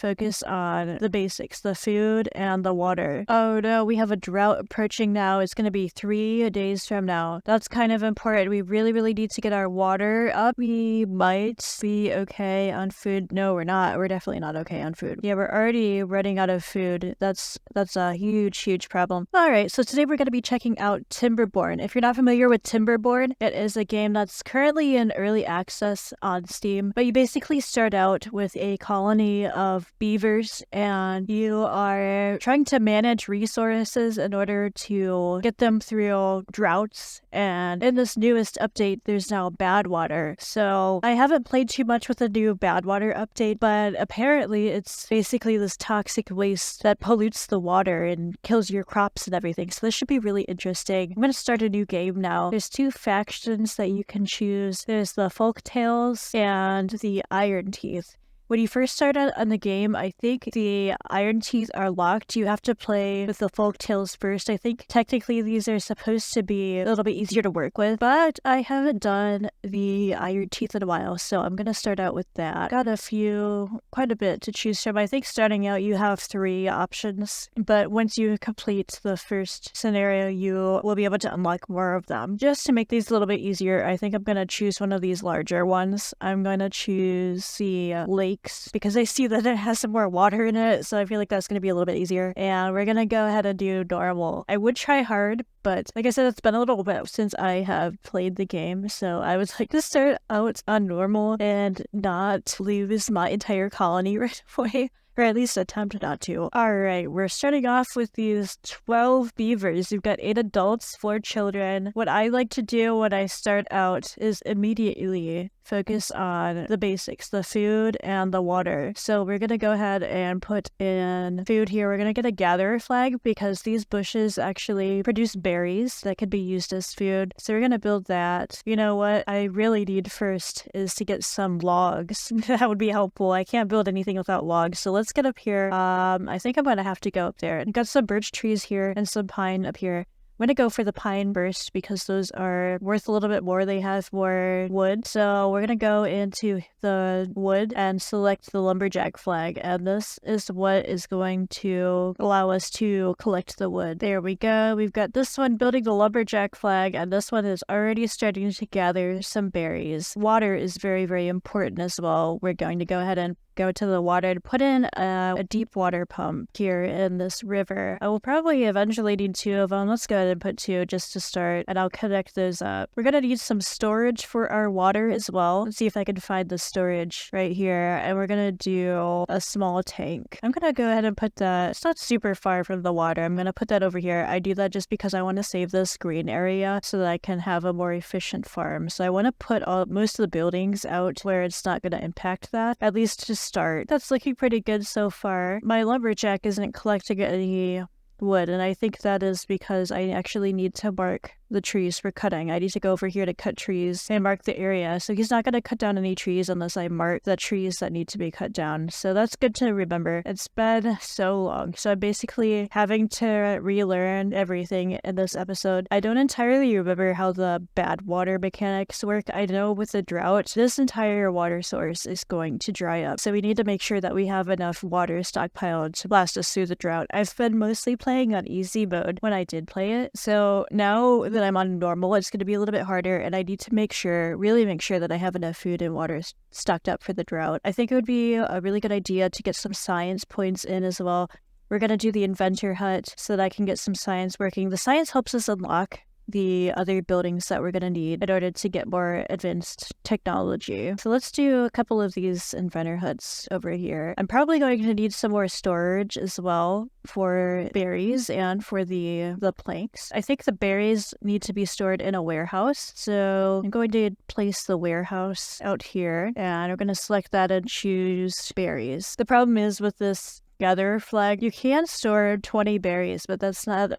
focus on the basics, the food and the water. Oh no, we have a drought approaching now. It's going to be 3 days from now. That's kind of important. We really need to get our water up. We might be okay on food. No, we're not. We're definitely not okay on food. Yeah, we're already running out of food. That's a huge problem. All right, so today we're going to be checking out Timberborn. If you're not familiar with Timberborn, it is a game that's currently in early access on Steam, but you basically start out with a colony of beavers and you are trying to manage resources in order to get them through droughts. And in this newest update, there's now bad water. So I haven't played too much with the new bad water update, but apparently it's basically this toxic waste that pollutes the water and kills your crops and everything. So this should be really interesting. I'm going to start a new game now. There's 2 factions that you can choose. There's the Folktales and the Iron Teeth. When you first start out on the game, I think the Iron Teeth are locked. You have to play with the Folktales first. I think technically these are supposed to be a little bit easier to work with, but I haven't done the Iron Teeth in a while, so I'm going to start out with that. Got quite a bit to choose from. I think starting out you have 3 options, but once you complete the first scenario, you will be able to unlock more of them. Just to make these a little bit easier, I think I'm going to choose one of these larger ones. I'm going to choose the lake because I see that it has some more water in it, so I feel like that's going to be a little bit easier. And we're going to go ahead and do normal. I would try hard, but like I said, it's been a little bit since I have played the game, so I would like to start out on normal and not lose my entire colony right away. Or at least attempt not to. Alright, we're starting off with these 12 beavers. You've got 8 adults, 4 children. What I like to do when I start out is immediately focus on the basics, the food and the water. So we're going to go ahead and put in food here. We're going to get a gatherer flag because these bushes actually produce berries that could be used as food. So we're going to build that. You know what I really need first is to get some logs. That would be helpful. I can't build anything without logs. So let's get up here. I think I'm going to have to go up there. And got some birch trees here and some pine up here. I'm going to go for the pine burst because those are worth a little bit more. They have more wood. So we're going to go into the wood and select the lumberjack flag. And this is what is going to allow us to collect the wood. There we go. We've got this one building the lumberjack flag, and this one is already starting to gather some berries. Water is very important as well. We're going to go ahead and go to the water and put in a deep water pump here in this river. I will probably eventually need 2 of them. Let's go ahead and put 2 just to start, and I'll connect those up. We're going to need some storage for our water as well. Let's see if I can find the storage right here, and we're going to do a small tank. I'm going to go ahead and put that, it's not super far from the water. I'm going to put that over here. I do that just because I want to save this green area so that I can have a more efficient farm. So I want to put most of the buildings out where it's not going to impact that, at least to start. That's looking pretty good so far. My lumberjack isn't collecting any wood, and I think that is because I actually need to mark the trees for cutting. I need to go over here to cut trees and mark the area. So he's not going to cut down any trees unless I mark the trees that need to be cut down. So that's good to remember. It's been so long. So I'm basically having to relearn everything in this episode. I don't entirely remember how the bad water mechanics work. I know with the drought, this entire water source is going to dry up. So we need to make sure that we have enough water stockpiled to last us through the drought. I've been mostly playing on easy mode when I did play it. So now that I'm on normal, it's going to be a little bit harder, and I need to really make sure that I have enough food and water stocked up for the drought. I think it would be a really good idea to get some science points in as well. We're going to do the inventor hut so that I can get some science working. The science helps us unlock the other buildings that we're going to need in order to get more advanced technology. So let's do a couple of these inventor huts over here. I'm probably going to need some more storage as well for berries and for the planks. I think the berries need to be stored in a warehouse. So I'm going to place the warehouse out here, and we're going to select that and choose berries. The problem is with this gatherer flag, you can store 20 berries, but that's not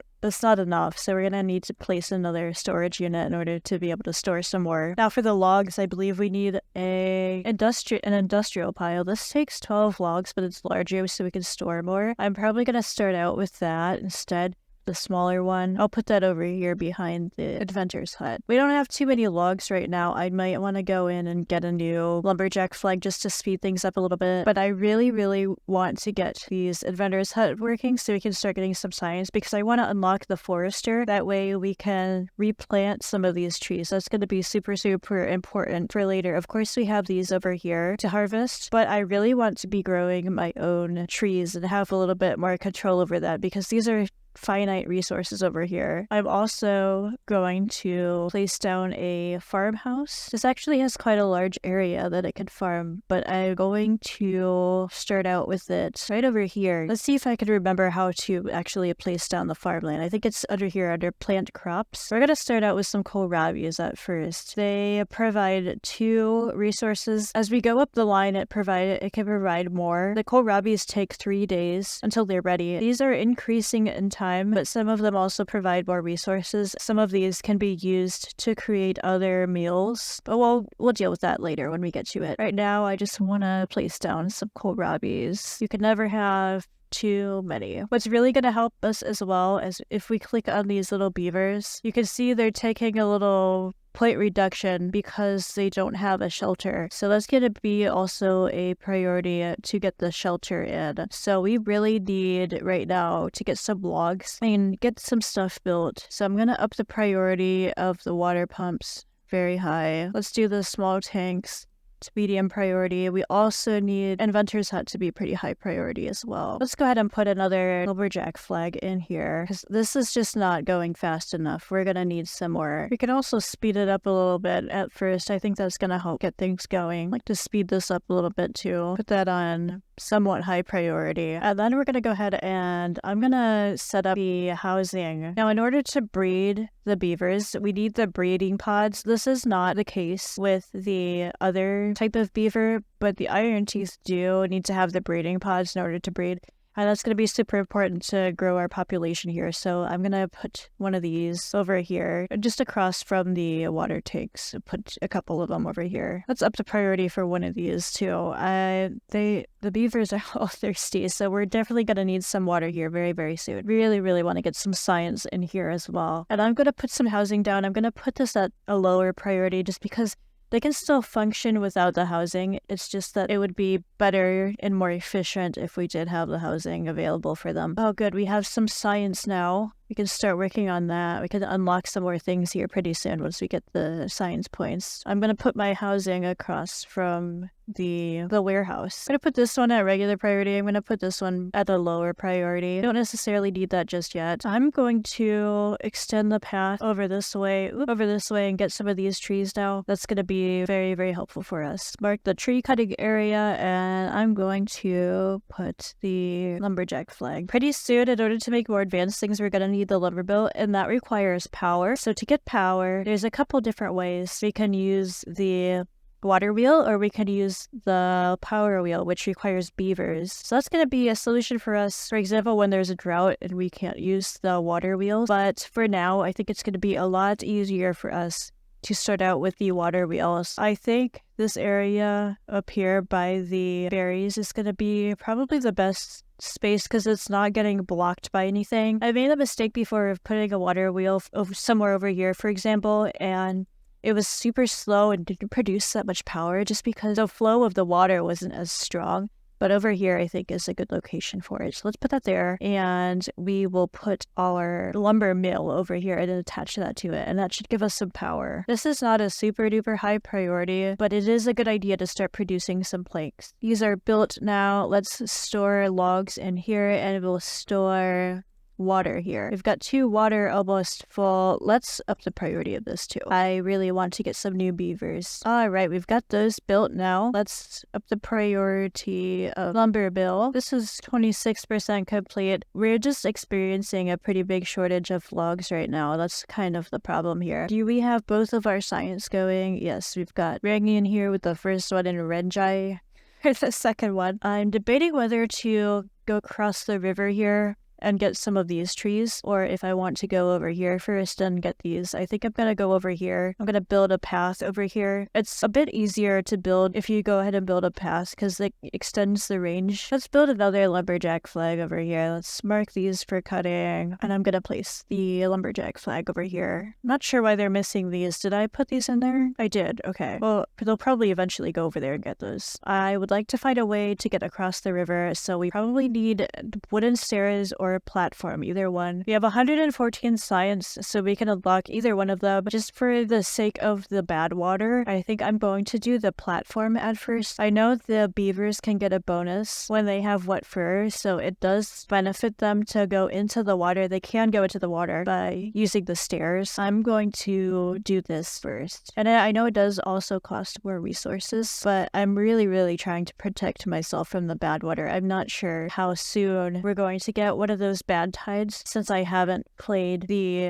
enough. So we're going to need to place another storage unit in order to be able to store some more. Now for the logs, I believe we need an industrial pile. This takes 12 logs, but it's larger so we can store more. I'm probably going to start out with that instead. the smaller one. I'll put that over here behind the inventor's hut. We don't have too many logs right now. I might want to go in and get a new lumberjack flag just to speed things up a little bit. But I really, really want to get these inventor's hut working so we can start getting some science, because I want to unlock the forester. That way we can replant some of these trees. That's going to be super, super important for later. Of course, we have these over here to harvest, but I really want to be growing my own trees and have a little bit more control over that, because these are finite resources over here. I'm also going to place down a farmhouse. This actually has quite a large area that it could farm, but I'm going to start out with it right over here. Let's see if I can remember how to actually place down the farmland. I think it's under here under plant crops. We're going to start out with some kohlrabis at first. They provide 2 resources. As we go up the line, it can provide more. The kohlrabis take 3 days until they're ready. These are increasing in time, but some of them also provide more resources. Some of these can be used to create other meals, but we'll deal with that later when we get to it. Right now, I just want to place down some kohlrabis. You can never have too many. What's really going to help us as well is if we click on these little beavers, you can see they're taking a little point reduction because they don't have a shelter. So that's going to be also a priority to get the shelter in. So we really need right now to get some logs and get some stuff built. So I'm going to up the priority of the water pumps very high. Let's do the small tanks to medium priority. We also need inventor's hut to be pretty high priority as well. Let's go ahead and put another lumberjack flag in here, because this is just not going fast enough. We're gonna need some more. We can also speed it up a little bit at first. I think that's gonna help get things going. I'd like to speed this up a little bit too. Put that on somewhat high priority. And then we're gonna go ahead and I'm gonna set up the housing. Now, in order to breed the beavers, we need the breeding pods. This is not the case with the other type of beaver, but the iron teeth do need to have the breeding pods in order to breed. And that's going to be super important to grow our population here. So I'm going to put one of these over here, just across from the water tanks. Put a couple of them over here. Let's up the priority for one of these too. The beavers are all thirsty, so we're definitely going to need some water here very, very soon. Really, really want to get some science in here as well. And I'm going to put some housing down. I'm going to put this at a lower priority just because they can still function without the housing. It's just that it would be better and more efficient if we did have the housing available for them. Oh, good. We have some science now. We can start working on that. We can unlock some more things here pretty soon once we get the science points. I'm going to put my housing across from the warehouse. I'm going to put this one at regular priority. I'm going to put this one at a lower priority. I don't necessarily need that just yet. I'm going to extend the path over this way, and get some of these trees now. That's going to be very, very helpful for us. Mark the tree cutting area, and I'm going to put the lumberjack flag. Pretty soon, in order to make more advanced things, we're going to need the lumber mill, and that requires power. So to get power, there's a couple different ways. We can use the water wheel, or we could use the power wheel, which requires beavers. So that's going to be a solution for us, for example, when there's a drought and we can't use the water wheel. But for now, I think it's going to be a lot easier for us to start out with the water wheels. I think this area up here by the berries is going to be probably the best space because it's not getting blocked by anything. I made a mistake before of putting a water wheel somewhere over here, for example, and it was super slow and didn't produce that much power just because the flow of the water wasn't as strong. But over here, I think, is a good location for it. So let's put that there, and we will put our lumber mill over here and then attach that to it, and that should give us some power. This is not a super duper high priority, but it is a good idea to start producing some planks. These are built now. Let's store logs in here, and we'll store water here. We've got 2 water almost full. Let's up the priority of this too. I really want to get some new beavers. All right, we've got those built now. Let's up the priority of lumber mill. This is 26% complete. We're just experiencing a pretty big shortage of logs right now. That's kind of the problem here. Do we have both of our science going? Yes, we've got Rangi in here with the first one and Renjai for the second one. I'm debating whether to go across the river here and get some of these trees, or if I want to go over here first and get these. I think I'm gonna go over here. I'm gonna build a path over here. It's a bit easier to build if you go ahead and build a path because it extends the range. Let's build another lumberjack flag over here. Let's mark these for cutting, and I'm gonna place the lumberjack flag over here. I'm not sure why they're missing these. Did I put these in there? I did. Okay. Well, they'll probably eventually go over there and get those. I would like to find a way to get across the river, so we probably need wooden stairs or a platform, either one. We have 114 science, so we can unlock either one of them. But just for the sake of the bad water, I think I'm going to do the platform at first. I know the beavers can get a bonus when they have wet fur, so it does benefit them to go into the water. They can go into the water by using the stairs. I'm going to do this first. And I know it does also cost more resources, but I'm really trying to protect myself from the bad water. I'm not sure how soon we're going to get one of those bad tides since I haven't played the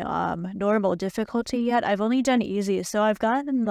normal difficulty yet. I've only done easy, so I've gotten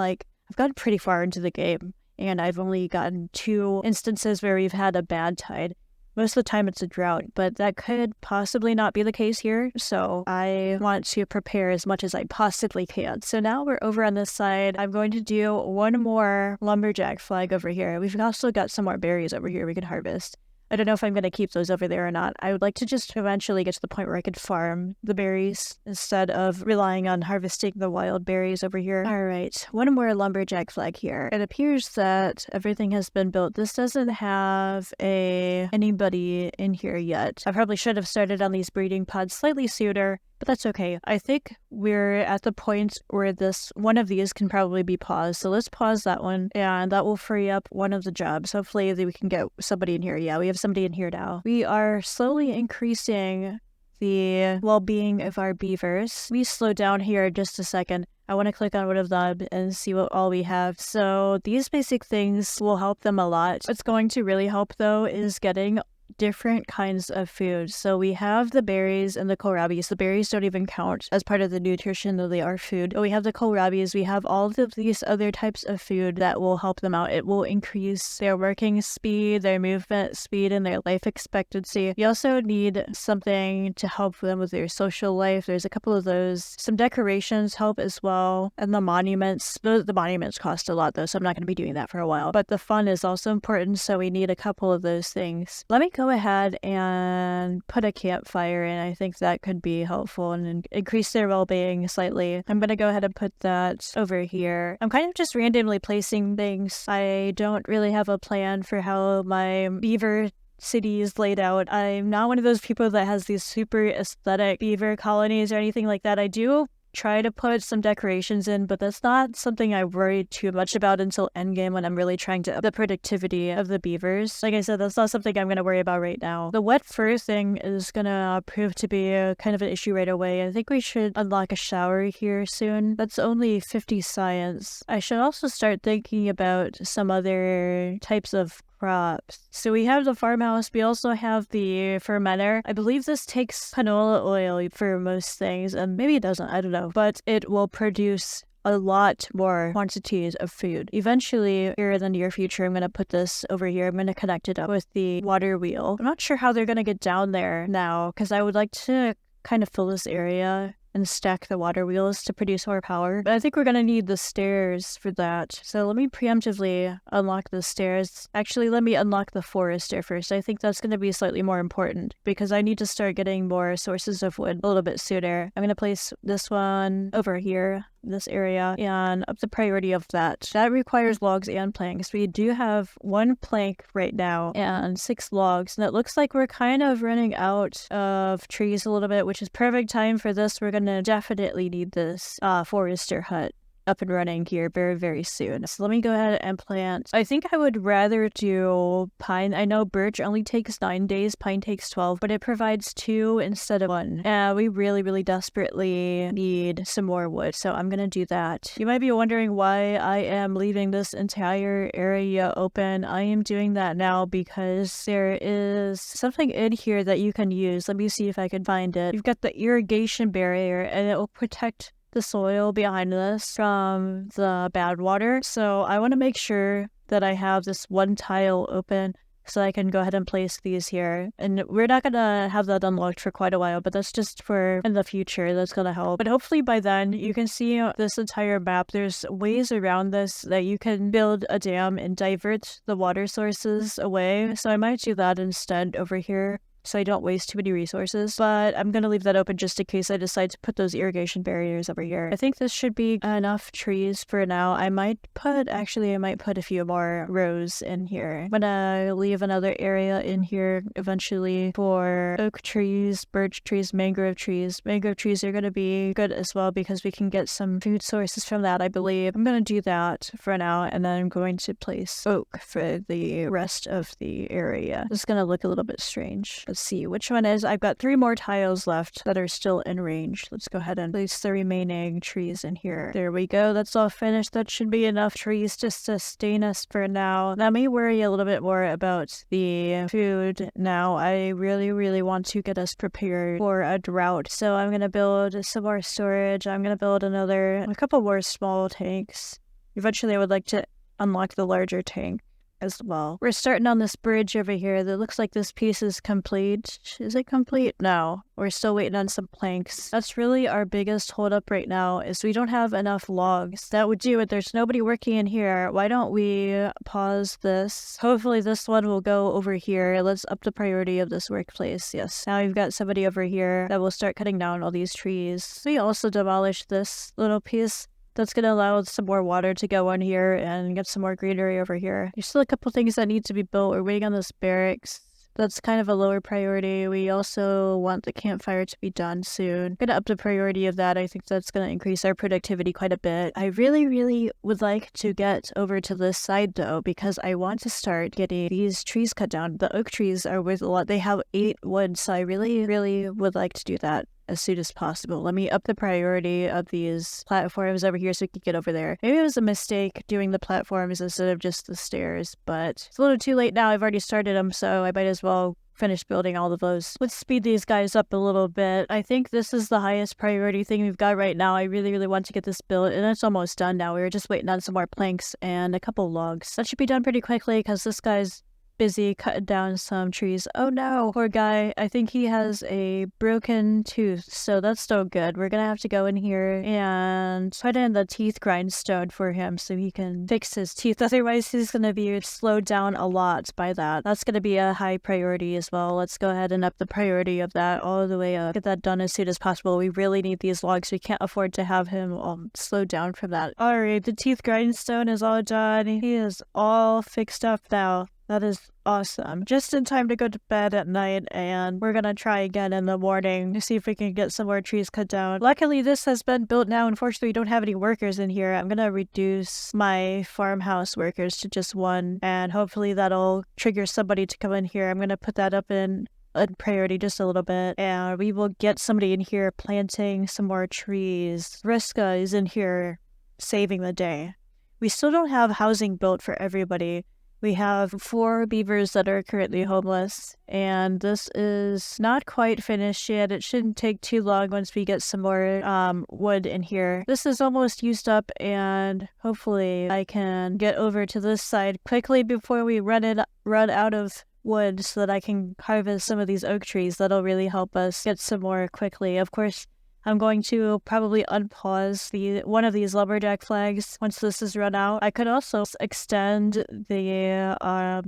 pretty far into the game, and I've only gotten 2 instances where we've had a bad tide. Most of the time it's a drought, but that could possibly not be the case here, so I want to prepare as much as I possibly can. So now we're over on this side. I'm going to do one more lumberjack flag over here. We've also got some more berries over here we can harvest. I don't know if I'm going to keep those over there or not. I would like to just eventually get to the point where I could farm the berries instead of relying on harvesting the wild berries over here. All right, one more lumberjack flag here. It appears that everything has been built. This doesn't have anybody in here yet. I probably should have started on these breeding pods slightly sooner, but that's okay. I think we're at the point where one of these can probably be paused. So let's pause that one, and that will free up one of the jobs. Hopefully we can get somebody in here. Yeah, we have somebody in here now. We are slowly increasing the well-being of our beavers. We slow down here just a second. I want to click on one of them and see what all we have. So these basic things will help them a lot. What's going to really help though is getting different kinds of food. So we have the berries and the kohlrabies. The berries don't even count as part of the nutrition, though they are food. But we have the kohlrabies. We have all of these other types of food that will help them out. It will increase their working speed, their movement speed, and their life expectancy. We also need something to help them with their social life. There's a couple of those. Some decorations help as well. And the monuments. The monuments cost a lot, though, so I'm not going to be doing that for a while. But the fun is also important, so we need a couple of those things. Let me go ahead and put a campfire in. I think that could be helpful and increase their well-being slightly. I'm gonna go ahead and put that over here. I'm kind of just randomly placing things. I don't really have a plan for how my beaver city is laid out. I'm not one of those people that has these super aesthetic beaver colonies or anything like that. I do try to put some decorations in, but that's not something I worry too much about until endgame when I'm really trying to up the productivity of the beavers. Like I said, that's not something I'm going to worry about right now. The wet fur thing is going to prove to be a kind of an issue right away. I think we should unlock a shower here soon. That's only 50 science. I should also start thinking about some other types of crops. So we have the farmhouse. We also have the fermenter. I believe this takes canola oil for most things, and maybe it doesn't, I don't know, but it will produce a lot more quantities of food. Eventually, here in the near future, I'm going to put this over here. I'm going to connect it up with the water wheel. I'm not sure how they're going to get down there now, because I would like to kind of fill this area and stack the water wheels to produce more power. But I think we're going to need the stairs for that. So let me preemptively unlock the stairs. Actually, let me unlock the forester first. I think that's going to be slightly more important because I need to start getting more sources of wood a little bit sooner. I'm going to place this one over here, this area, and up the priority of that. That requires logs and planks. We do have 1 plank right now and 6 logs, and it looks like we're kind of running out of trees a little bit, which is perfect time for this. We're gonna definitely need this forester hut up and running here very soon. So let me go ahead and plant. I think I would rather do pine. I know birch only takes 9 days, pine takes 12, but it provides 2 instead of 1. We really desperately need some more wood, so I'm gonna do that. You might be wondering why I am leaving this entire area open. I am doing that now because there is something in here that you can use. Let me see if I can find it. You've got the irrigation barrier, and it will protect the soil behind this from the bad water. So I want to make sure that I have this one tile open so I can go ahead and place these here. And we're not gonna have that unlocked for quite a while, but that's just for in the future. That's gonna help. But hopefully by then you can see this entire map. There's ways around this that you can build a dam and divert the water sources away. So I might do that instead over here, so I don't waste too many resources, but I'm going to leave that open just in case I decide to put those irrigation barriers over here. I think this should be enough trees for now. I might put a few more rows in here. I'm going to leave another area in here eventually for oak trees, birch trees, mangrove trees. Mangrove trees are going to be good as well because we can get some food sources from that, I believe. I'm going to do that for now, and then I'm going to place oak for the rest of the area. This is going to look a little bit strange. Let's see which one is. I've got 3 more tiles left that are still in range. Let's go ahead and place the remaining trees in here. There we go. That's all finished. That should be enough trees to sustain us for now. Let me worry a little bit more about the food now. I really want to get us prepared for a drought. So I'm going to build some more storage. I'm going to build a couple more small tanks. Eventually I would like to unlock the larger tank as well. We're starting on this bridge over here that looks like this piece is complete. Is it complete? No. We're still waiting on some planks. That's really our biggest holdup right now, is we don't have enough logs. That would do it. There's nobody working in here. Why don't we pause this? Hopefully this one will go over here. Let's up the priority of this workplace. Yes. Now we've got somebody over here that will start cutting down all these trees. We also demolished this little piece. That's going to allow some more water to go on here and get some more greenery over here. There's still a couple things that need to be built. We're waiting on this barracks. That's kind of a lower priority. We also want the campfire to be done soon. I'm going to up the priority of that. I think that's going to increase our productivity quite a bit. I really would like to get over to this side though, because I want to start getting these trees cut down. The oak trees are worth a lot. They have 8 wood, so I really would like to do that as soon as possible. Let me up the priority of these platforms over here so we can get over there. Maybe it was a mistake doing the platforms instead of just the stairs, but it's a little too late now. I've already started them, so I might as well finish building all of those. Let's speed these guys up a little bit. I think this is the highest priority thing we've got right now. I really want to get this built, and it's almost done now. We were just waiting on some more planks and a couple logs. That should be done pretty quickly because this guy's busy cutting down some trees. Oh no, poor guy. I think he has a broken tooth, so that's still good. We're gonna have to go in here and put in the teeth grindstone for him so he can fix his teeth. Otherwise, he's gonna be slowed down a lot by that. That's gonna be a high priority as well. Let's go ahead and up the priority of that all the way up. Get that done as soon as possible. We really need these logs. We can't afford to have him slowed down from that. Alright, the teeth grindstone is all done. He is all fixed up now. That is awesome. Just in time to go to bed at night, and we're gonna try again in the morning to see if we can get some more trees cut down. Luckily, this has been built now. Unfortunately, we don't have any workers in here. I'm gonna reduce my farmhouse workers to just 1, and hopefully that'll trigger somebody to come in here. I'm gonna put that up in priority just a little bit, and we will get somebody in here planting some more trees. Riska is in here saving the day. We still don't have housing built for everybody. We have 4 beavers that are currently homeless, and this is not quite finished yet. It shouldn't take too long once we get some more wood in here. This is almost used up, and hopefully I can get over to this side quickly before we run out of wood so that I can harvest some of these oak trees. That'll really help us get some more quickly. Of course, I'm going to probably unpause one of these lumberjack flags once this is run out. I could also extend the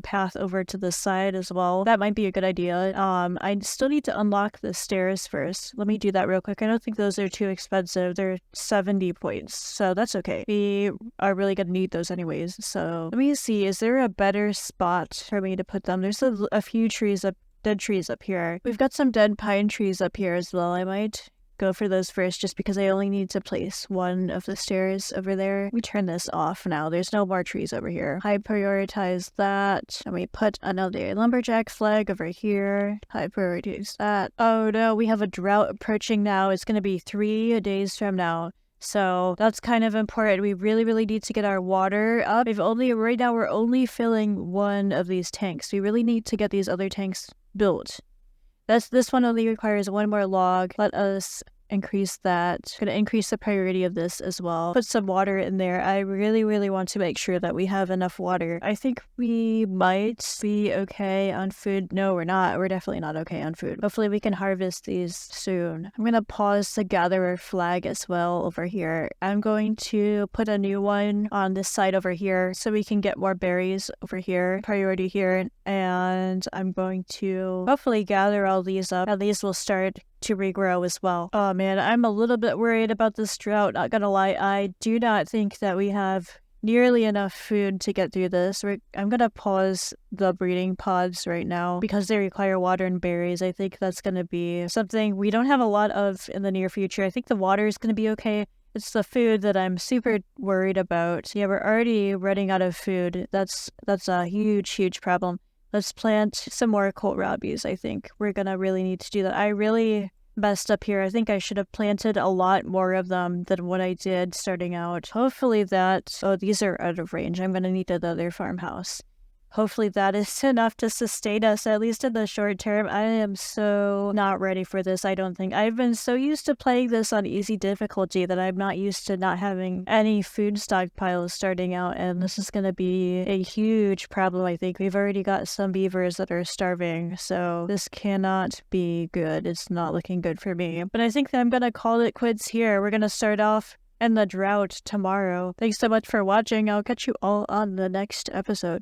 path over to the side as well. That might be a good idea. I still need to unlock the stairs first. Let me do that real quick. I don't think those are too expensive. They're 70 points, so that's okay. We are really going to need those anyways. So let me see. Is there a better spot for me to put them? There's a few dead trees up here. We've got some dead pine trees up here as well. I might go for those first just because I only need to place 1 of the stairs over there. We turn this off now. There's no more trees over here. High prioritize that. And we put another lumberjack flag over here. High prioritize that. Oh no, we have a drought approaching now. It's going to be 3 days from now. So that's kind of important. We really need to get our water up. Right now we're only filling 1 of these tanks. We really need to get these other tanks built. This one only requires 1 more log. Let us increase that. Gonna increase the priority of this as well. Put some water in there. I really, really want to make sure that we have enough water. I think we might be okay on food. No, we're not. We're definitely not okay on food. Hopefully we can harvest these soon. I'm gonna pause the gatherer flag as well over here. I'm going to put a new one on this side over here so we can get more berries over here. Priority here. And I'm going to hopefully gather all these up. And these will start to regrow as well. Oh man, I'm a little bit worried about this drought, not gonna lie. I do not think that we have nearly enough food to get through this. I'm gonna pause the breeding pods right now because they require water and berries. I think that's gonna be something we don't have a lot of in the near future. I think the water is gonna be okay. It's the food that I'm super worried about. Yeah, we're already running out of food. That's a huge problem. Let's plant some more kohlrabies, I think. We're gonna really need to do that. I really messed up here. I think I should have planted a lot more of them than what I did starting out. Hopefully that... Oh, these are out of range. I'm gonna need another farmhouse. Hopefully that is enough to sustain us, at least in the short term. I am so not ready for this, I don't think. I've been so used to playing this on easy difficulty that I'm not used to not having any food stockpiles starting out, and this is going to be a huge problem, I think. We've already got some beavers that are starving, so this cannot be good. It's not looking good for me. But I think that I'm going to call it quits here. We're going to start off in the drought tomorrow. Thanks so much for watching. I'll catch you all on the next episode.